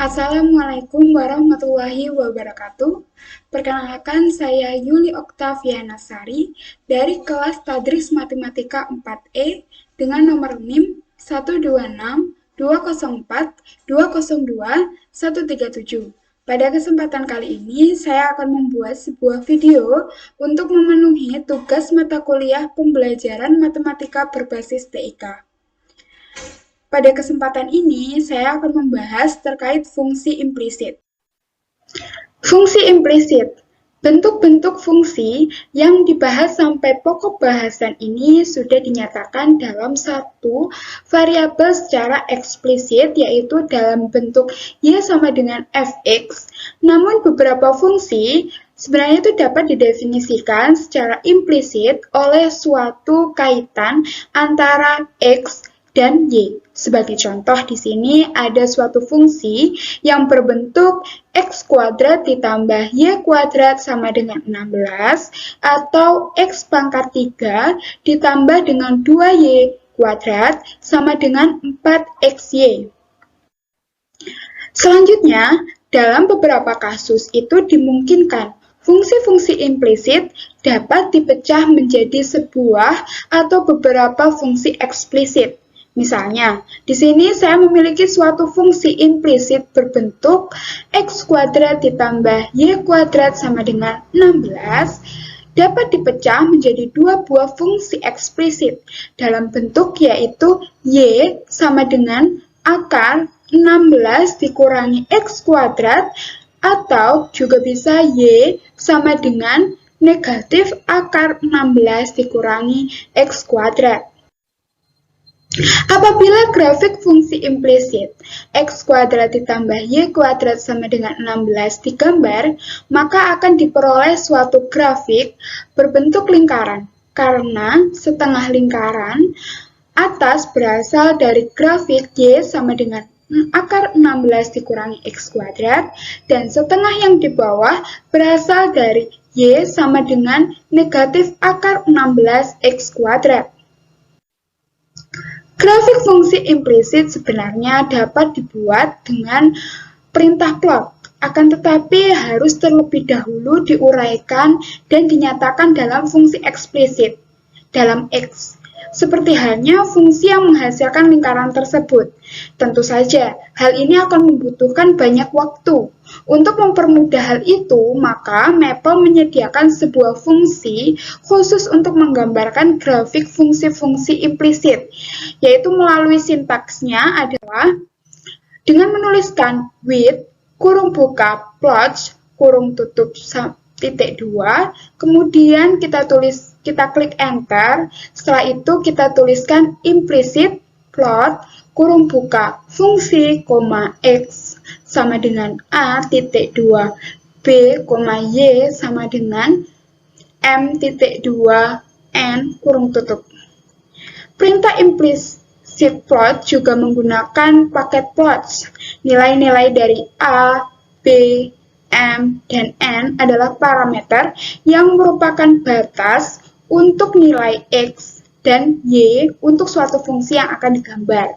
Assalamualaikum warahmatullahi wabarakatuh. Perkenalkan, saya Yuli Oktaviana Sari dari kelas Tadris Matematika 4E dengan nomor NIM 126204202 137. Pada kesempatan kali ini, saya akan membuat sebuah video untuk memenuhi tugas mata kuliah pembelajaran matematika berbasis TIK. Pada kesempatan ini, saya akan membahas terkait fungsi implisit. Fungsi implisit. Bentuk-bentuk fungsi yang dibahas sampai pokok bahasan ini sudah dinyatakan dalam satu variabel secara eksplisit, yaitu dalam bentuk y sama dengan fx. Namun beberapa fungsi sebenarnya itu dapat didefinisikan secara implisit oleh suatu kaitan antara x dan y. Sebagai contoh di sini ada suatu fungsi yang berbentuk x kuadrat ditambah y kuadrat sama dengan 16 atau x pangkat 3 ditambah dengan 2y kuadrat sama dengan 4xy. Selanjutnya, dalam beberapa kasus itu dimungkinkan fungsi-fungsi implisit dapat dipecah menjadi sebuah atau beberapa fungsi eksplisit. Misalnya, di sini saya memiliki suatu fungsi implisit berbentuk x kuadrat ditambah y kuadrat sama dengan 16 dapat dipecah menjadi dua buah fungsi eksplisit dalam bentuk yaitu y sama dengan akar 16 dikurangi x kuadrat atau juga bisa y sama dengan negatif akar 16 dikurangi x kuadrat. Apabila grafik fungsi implisit x kuadrat ditambah y kuadrat sama dengan 16 digambar, maka akan diperoleh suatu grafik berbentuk lingkaran, karena setengah lingkaran atas berasal dari grafik y sama dengan akar 16 dikurangi x kuadrat, dan setengah yang di bawah berasal dari y sama dengan negatif akar 16 x kuadrat. Grafik fungsi implisit sebenarnya dapat dibuat dengan perintah plot, akan tetapi harus terlebih dahulu diuraikan dan dinyatakan dalam fungsi eksplisit, dalam X. Seperti halnya fungsi yang menghasilkan lingkaran tersebut. Tentu saja, hal ini akan membutuhkan banyak waktu. Untuk mempermudah hal itu, maka Maple menyediakan sebuah fungsi khusus untuk menggambarkan grafik fungsi-fungsi implisit, yaitu melalui sintaksnya adalah dengan menuliskan with, kurung buka, plots, kurung tutup, titik 2, kemudian kita klik enter, setelah itu kita tuliskan implicit plot, kurung buka, fungsi, x sama dengan a titik 2, b, y sama dengan m titik 2, n kurung tutup. Perintah implicit plot juga menggunakan paket plots. Nilai-nilai dari a, b, m, dan n adalah parameter yang merupakan batas untuk nilai x dan y untuk suatu fungsi yang akan digambar.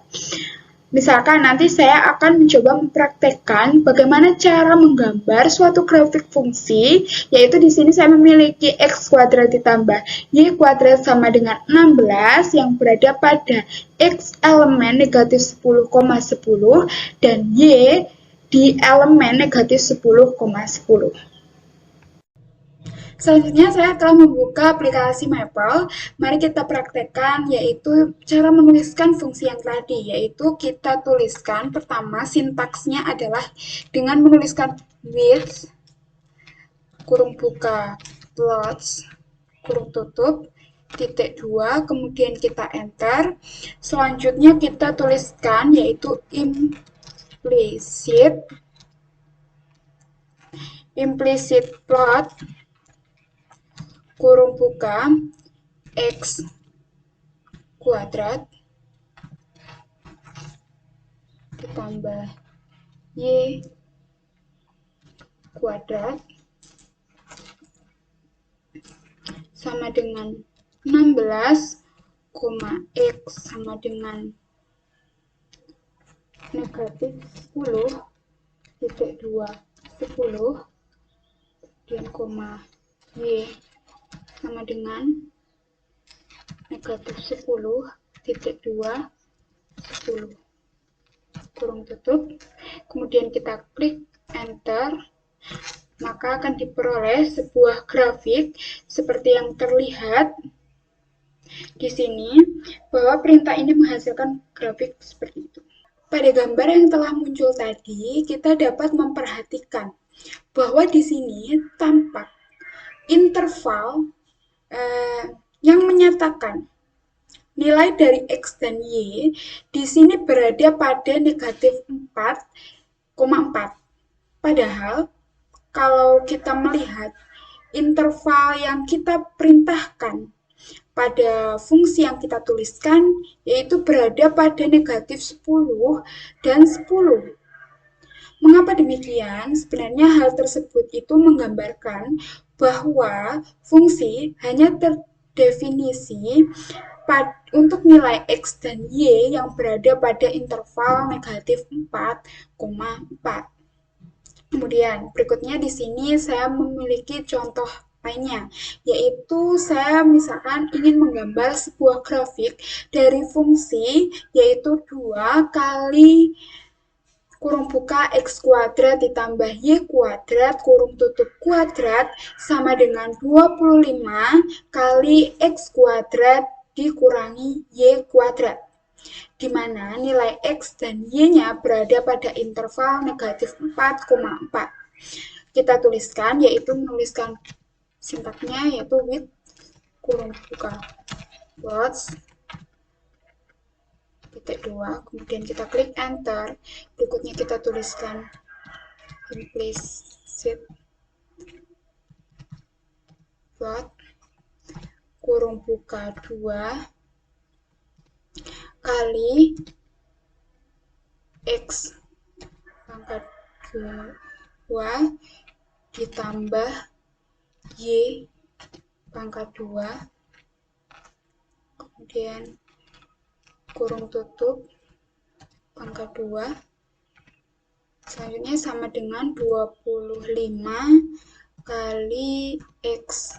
Misalkan nanti saya akan mencoba mempraktekkan bagaimana cara menggambar suatu grafik fungsi, yaitu di sini saya memiliki x kuadrat ditambah y kuadrat sama dengan 16 yang berada pada x elemen negatif 10,10 dan y di elemen negatif 10,10. Selanjutnya saya telah membuka aplikasi Maple. Mari kita praktekkan yaitu cara menuliskan fungsi yang tadi, yaitu kita tuliskan pertama sintaksnya adalah dengan menuliskan with, kurung buka, plots, kurung tutup, titik 2, kemudian kita enter. Selanjutnya kita tuliskan yaitu implicit plot, kurung buka, x kuadrat ditambah y kuadrat sama dengan 16, x sama dengan negatif 10, titik 2 10, kemudian koma Y sama dengan negatif 10 titik 2 10 kurung tutup, kemudian kita klik enter, maka akan diperoleh sebuah grafik seperti yang terlihat di sini, bahwa perintah ini menghasilkan grafik seperti itu. Pada gambar yang telah muncul tadi, kita dapat memperhatikan bahwa di sini tampak interval yang menyatakan nilai dari X dan Y di sini berada pada negatif 4,4. Padahal, kalau kita melihat interval yang kita perintahkan pada fungsi yang kita tuliskan, yaitu berada pada negatif 10 dan 10. Mengapa demikian? Sebenarnya hal tersebut itu menggambarkan bahwa fungsi hanya terdefinisi untuk nilai X dan Y yang berada pada interval negatif 4,4. Kemudian berikutnya di sini saya memiliki contoh lainnya, yaitu saya misalkan ingin menggambar sebuah grafik dari fungsi yaitu 2 kali kurung buka X kuadrat ditambah Y kuadrat kurung tutup kuadrat sama dengan 25 kali X kuadrat dikurangi Y kuadrat, di mana nilai X dan Y-nya berada pada interval negatif 4,4. Kita tuliskan, yaitu menuliskan sintaknya, yaitu with kurung buka plots titik 2, kemudian kita klik enter, berikutnya kita tuliskan implicit plot kurung buka 2 kali X pangkat 2 ditambah Y pangkat 2, kemudian kurung tutup pangkat 2, selanjutnya sama dengan 25 kali X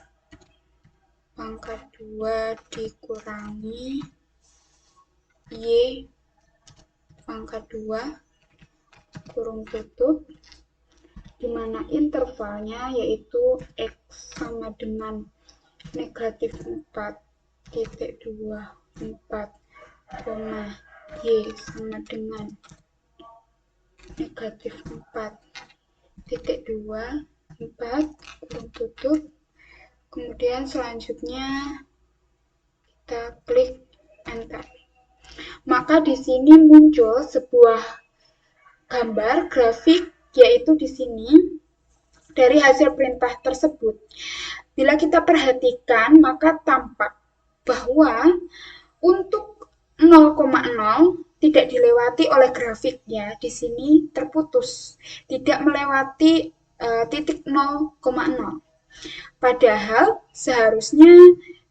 pangkat 2 dikurangi Y pangkat 2 kurung tutup, di mana intervalnya yaitu X sama dengan negatif 4,24, Y sama dengan negatif 4,24 kurung tutup, kemudian selanjutnya kita klik enter. Maka di sini muncul sebuah gambar grafik, yaitu di sini dari hasil perintah tersebut. Bila kita perhatikan, maka tampak bahwa untuk 0,0 tidak dilewati oleh grafiknya, di sini terputus, tidak melewati titik 0,0. Padahal seharusnya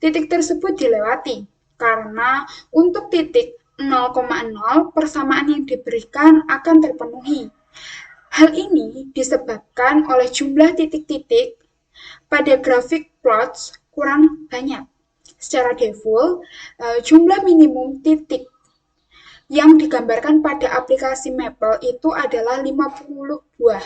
titik tersebut dilewati, karena untuk titik 0,0 persamaan yang diberikan akan terpenuhi. Hal ini disebabkan oleh jumlah titik-titik pada grafik plots kurang banyak. Secara default, jumlah minimum titik yang digambarkan pada aplikasi Maple itu adalah 50 buah.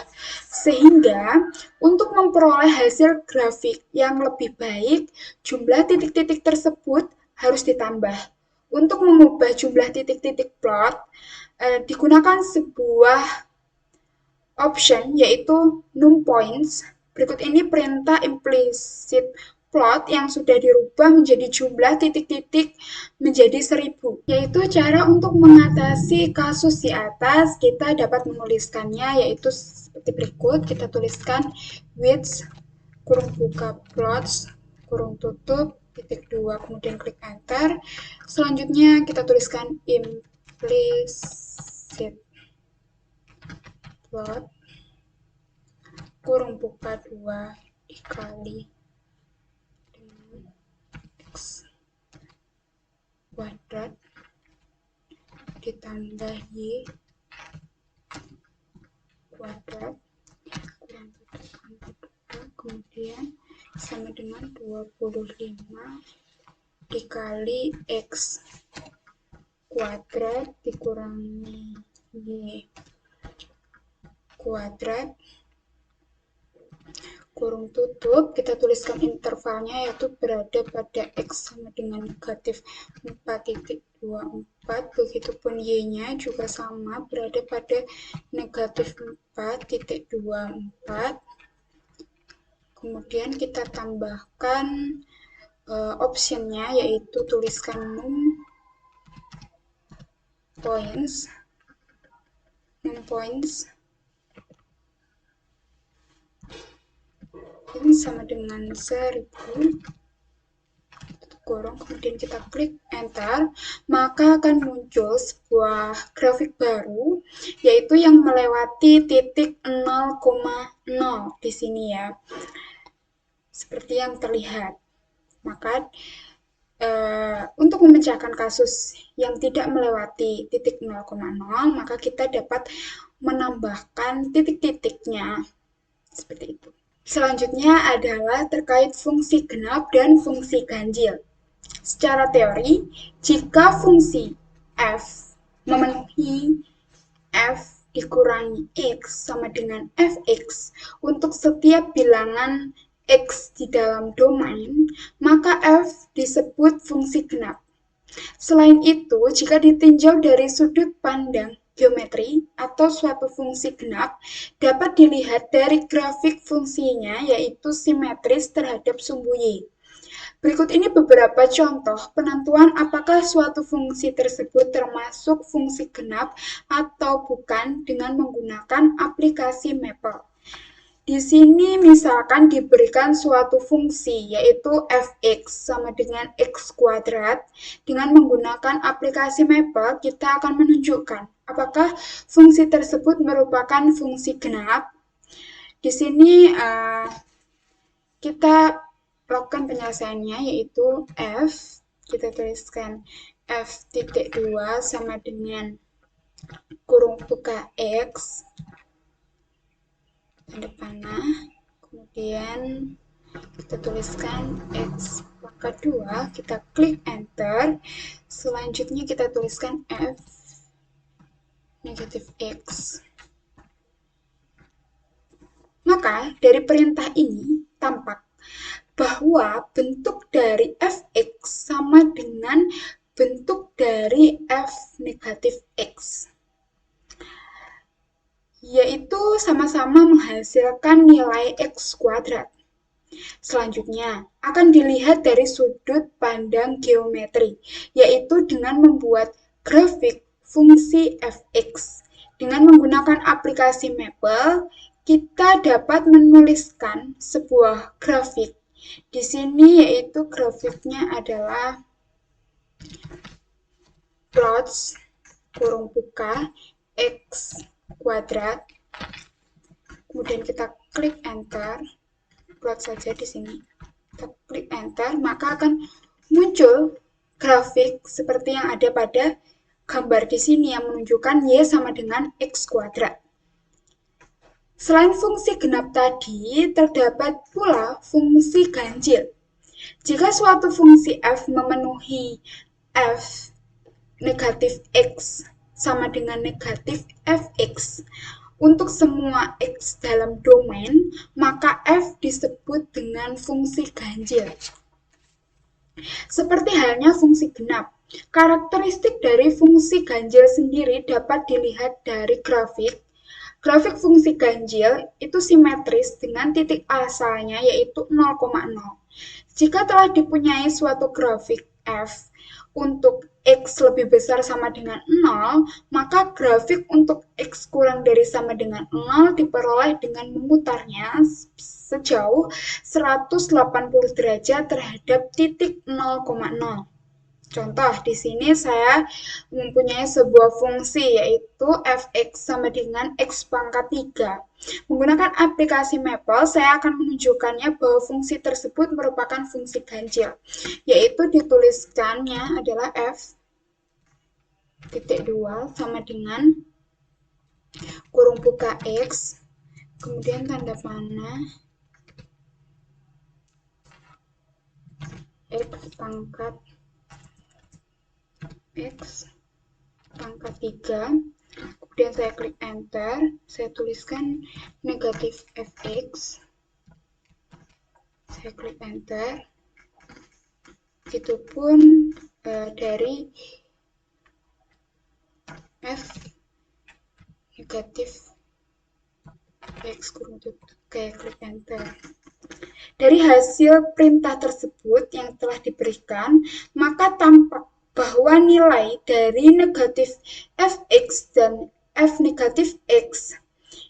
Sehingga untuk memperoleh hasil grafik yang lebih baik, jumlah titik-titik tersebut harus ditambah. Untuk mengubah jumlah titik-titik plot, digunakan sebuah option yaitu numPoints. Berikut ini perintah implicit plot yang sudah dirubah menjadi jumlah titik-titik menjadi 1000. Yaitu cara untuk mengatasi kasus di atas, kita dapat menuliskannya yaitu seperti berikut. Kita tuliskan width kurung buka plots kurung tutup titik 2, kemudian klik enter. Selanjutnya kita tuliskan implicit plot kurung buka 2 dikali dengan X kuadrat ditambah Y kuadrat kurang 7, kemudian sama dengan 25 dikali X kuadrat dikurangi Y kuadrat kurung tutup, kita tuliskan intervalnya yaitu berada pada X sama dengan negatif 4,24, begitupun Y-nya juga sama berada pada negatif 4,24. Kemudian kita tambahkan optionnya yaitu tuliskan points ini sama dengan 1000 kurung, kemudian kita klik enter, maka akan muncul sebuah grafik baru yaitu yang melewati titik 0,0 di sini ya, seperti yang terlihat. Maka untuk memecahkan kasus yang tidak melewati titik 0,0, maka kita dapat menambahkan titik-titiknya seperti itu. Selanjutnya adalah terkait fungsi genap dan fungsi ganjil. Secara teori, jika fungsi f memenuhi f dikurangi x sama dengan fx untuk setiap bilangan X di dalam domain, maka F disebut fungsi genap. Selain itu, jika ditinjau dari sudut pandang geometri atau suatu fungsi genap, dapat dilihat dari grafik fungsinya yaitu simetris terhadap sumbu Y. Berikut ini beberapa contoh penentuan apakah suatu fungsi tersebut termasuk fungsi genap atau bukan dengan menggunakan aplikasi Maple. Di sini misalkan diberikan suatu fungsi yaitu fx sama dengan x kuadrat. Dengan menggunakan aplikasi Maple, kita akan menunjukkan apakah fungsi tersebut merupakan fungsi genap. Di sini kita lakukan penyelesaiannya yaitu f, kita tuliskan f.2 sama dengan kurung buka x tanda panah, kemudian kita tuliskan X pangkat 2, kita klik enter, selanjutnya kita tuliskan F negatif X. Maka dari perintah ini tampak bahwa bentuk dari Fx sama dengan bentuk dari F negatif X, yaitu sama-sama menghasilkan nilai X kuadrat. Selanjutnya, akan dilihat dari sudut pandang geometri, yaitu dengan membuat grafik fungsi fx. Dengan menggunakan aplikasi Maple, kita dapat menuliskan sebuah grafik. Di sini yaitu grafiknya adalah plots kurung buka x kuadrat, kemudian kita klik enter, plot saja di sini, kita klik enter, maka akan muncul grafik seperti yang ada pada gambar di sini yang menunjukkan y sama dengan x kuadrat. Selain fungsi genap tadi, terdapat pula fungsi ganjil. Jika suatu fungsi f memenuhi f negatif x sama dengan negatif fx untuk semua x dalam domain, maka f disebut dengan fungsi ganjil. Seperti halnya fungsi genap, karakteristik dari fungsi ganjil sendiri dapat dilihat dari grafik. Grafik fungsi ganjil itu simetris dengan titik asalnya yaitu 0,0. Jika telah dipunyai suatu grafik f untuk X lebih besar sama dengan 0, maka grafik untuk X kurang dari sama dengan 0 diperoleh dengan memutarnya sejauh 180 derajat terhadap titik 0,0. Contoh, di sini saya mempunyai sebuah fungsi yaitu fx sama dengan x pangkat 3. Menggunakan aplikasi Maple, saya akan menunjukkannya bahwa fungsi tersebut merupakan fungsi ganjil, yaitu dituliskannya adalah f titik 2 sama dengan kurung buka X, kemudian tanda panah, X pangkat X pangkat 3, kemudian saya klik enter, saya tuliskan negatif fx, saya klik enter, itu pun dari f negatif x kurung tutup, saya klik enter. Dari hasil perintah tersebut yang telah diberikan, maka tampak bahwa nilai dari negatif fx dan f negatif x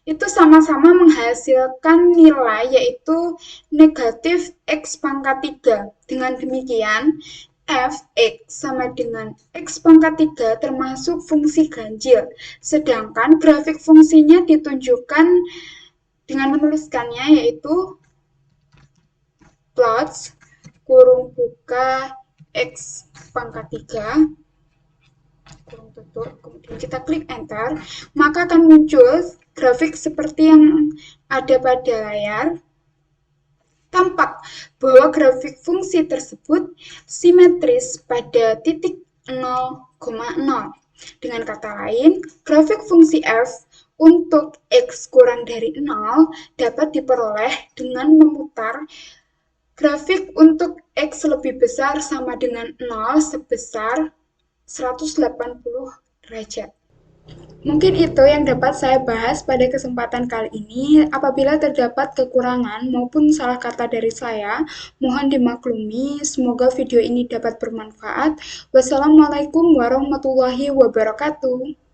itu sama-sama menghasilkan nilai yaitu negatif x pangkat 3. Dengan demikian, fx sama dengan x pangkat 3 termasuk fungsi ganjil. Sedangkan grafik fungsinya ditunjukkan dengan menuliskannya yaitu plots kurung buka x pangkat 3 kurung tutup, kemudian kita klik enter, maka akan muncul grafik seperti yang ada pada layar. Tampak bahwa grafik fungsi tersebut simetris pada titik 0,0. Dengan kata lain, grafik fungsi f untuk x kurang dari 0 dapat diperoleh dengan memutar grafik untuk x lebih besar sama dengan 0 sebesar 180 derajat. Mungkin itu yang dapat saya bahas pada kesempatan kali ini. Apabila terdapat kekurangan maupun salah kata dari saya, mohon dimaklumi. Semoga video ini dapat bermanfaat. Wassalamualaikum warahmatullahi wabarakatuh.